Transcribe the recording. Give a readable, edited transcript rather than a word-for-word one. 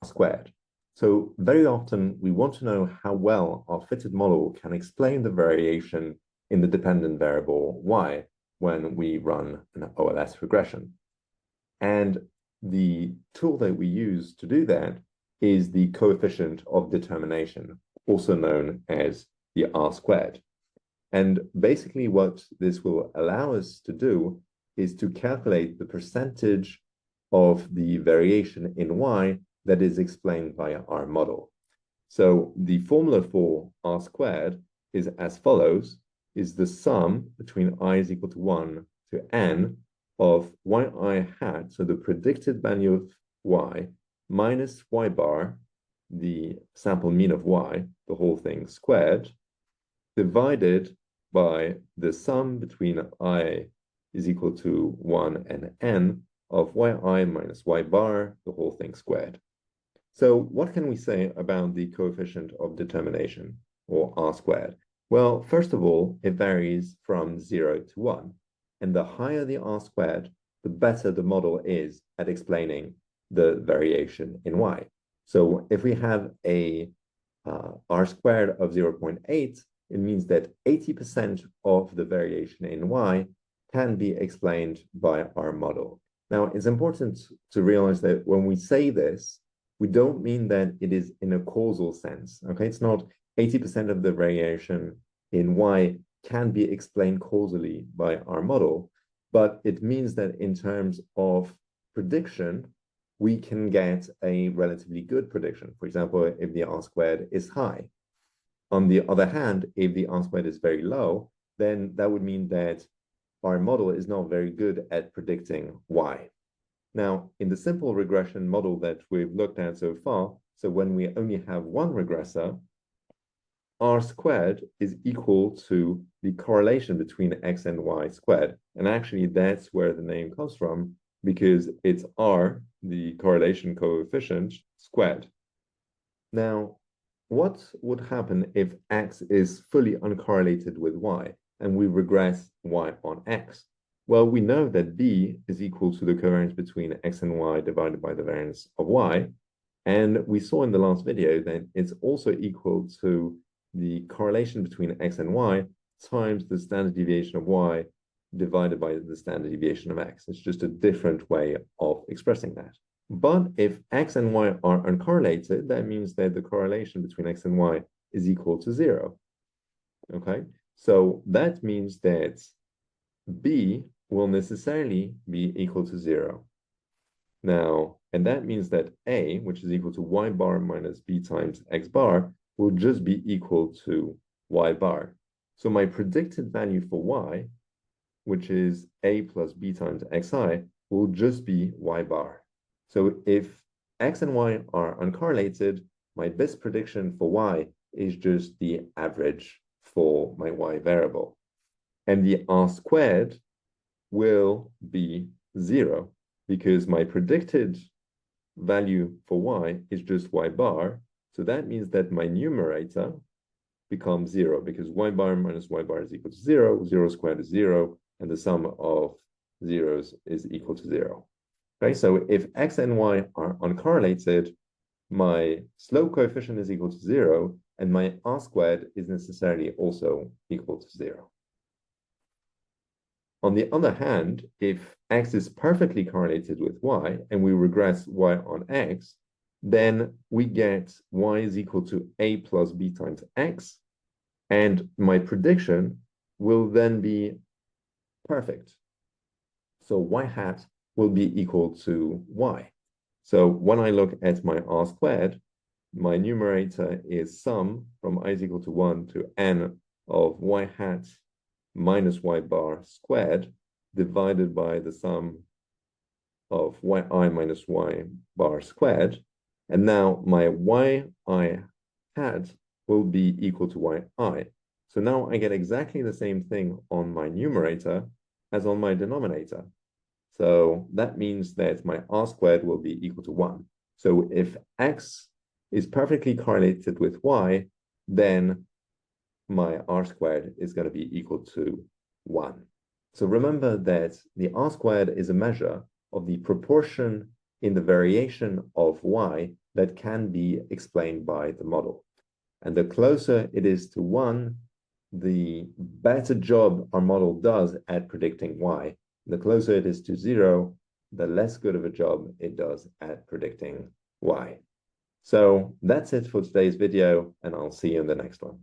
squared. So very often we want to know how well our fitted model can explain the variation in the dependent variable y when we run an OLS regression. And the tool that we use to do that is the coefficient of determination, also known as the R squared. And basically what this will allow us to do is to calculate the percentage of the variation in y that is explained via our model. So the formula for R squared is as follows, is the sum between I is equal to 1 to n of yi hat, so the predicted value of y, minus y bar, the sample mean of y, the whole thing squared, divided by the sum between I is equal to 1 and n of yi minus y bar, the whole thing squared. So what can we say about the coefficient of determination, or R squared? Well, first of all, it varies from 0 to 1. And the higher the R squared, the better the model is at explaining the variation in y. So if we have a R squared of 0.8, it means that 80% of the variation in y can be explained by our model. Now, it's important to realize that when we say this, we don't mean that it is in a causal sense, okay? It's not 80% of the variation in y can be explained causally by our model, but it means that in terms of prediction, we can get a relatively good prediction. For example, if the R squared is high. On the other hand, if the R squared is very low, then that would mean that our model is not very good at predicting y. Now, in the simple regression model that we've looked at so far, so when we only have one regressor, R squared is equal to the correlation between x and y squared. And actually, that's where the name comes from, because it's R, the correlation coefficient, squared. Now, what would happen if x is fully uncorrelated with y and we regress y on x? Well, we know that b is equal to the covariance between x and y divided by the variance of y. And we saw in the last video that it's also equal to the correlation between x and y times the standard deviation of y divided by the standard deviation of x. It's just a different way of expressing that. But if x and y are uncorrelated, that means that the correlation between x and y is equal to 0. Okay, so that means that b will necessarily be equal to 0. Now, and that means that a, which is equal to y bar minus b times x bar, will just be equal to y bar. So my predicted value for y, which is a plus b times xi, will just be y bar. So if x and y are uncorrelated, my best prediction for y is just the average for my y variable. And the R squared will be 0 because my predicted value for y is just y bar. So that means that my numerator becomes 0 because y bar minus y bar is equal to 0, 0 squared is 0, and the sum of zeros is equal to 0. Okay, so if x and y are uncorrelated, my slope coefficient is equal to 0, and my R squared is necessarily also equal to 0. On the other hand, if x is perfectly correlated with y, and we regress y on x, then we get y is equal to a plus b times x, and my prediction will then be perfect. So y hat will be equal to y. So when I look at my R squared, my numerator is sum from I is equal to 1 to n of y hat minus y bar squared divided by the sum of yi minus y bar squared. And now my yi hat will be equal to yi. So now I get exactly the same thing on my numerator as on my denominator. So that means that my R squared will be equal to 1. So if x is perfectly correlated with y, then my R squared is going to be equal to 1. So remember that the R squared is a measure of the proportion in the variation of y that can be explained by the model. And the closer it is to 1, the better job our model does at predicting y. The closer it is to 0, the less good of a job it does at predicting y. So that's it for today's video, and I'll see you in the next one.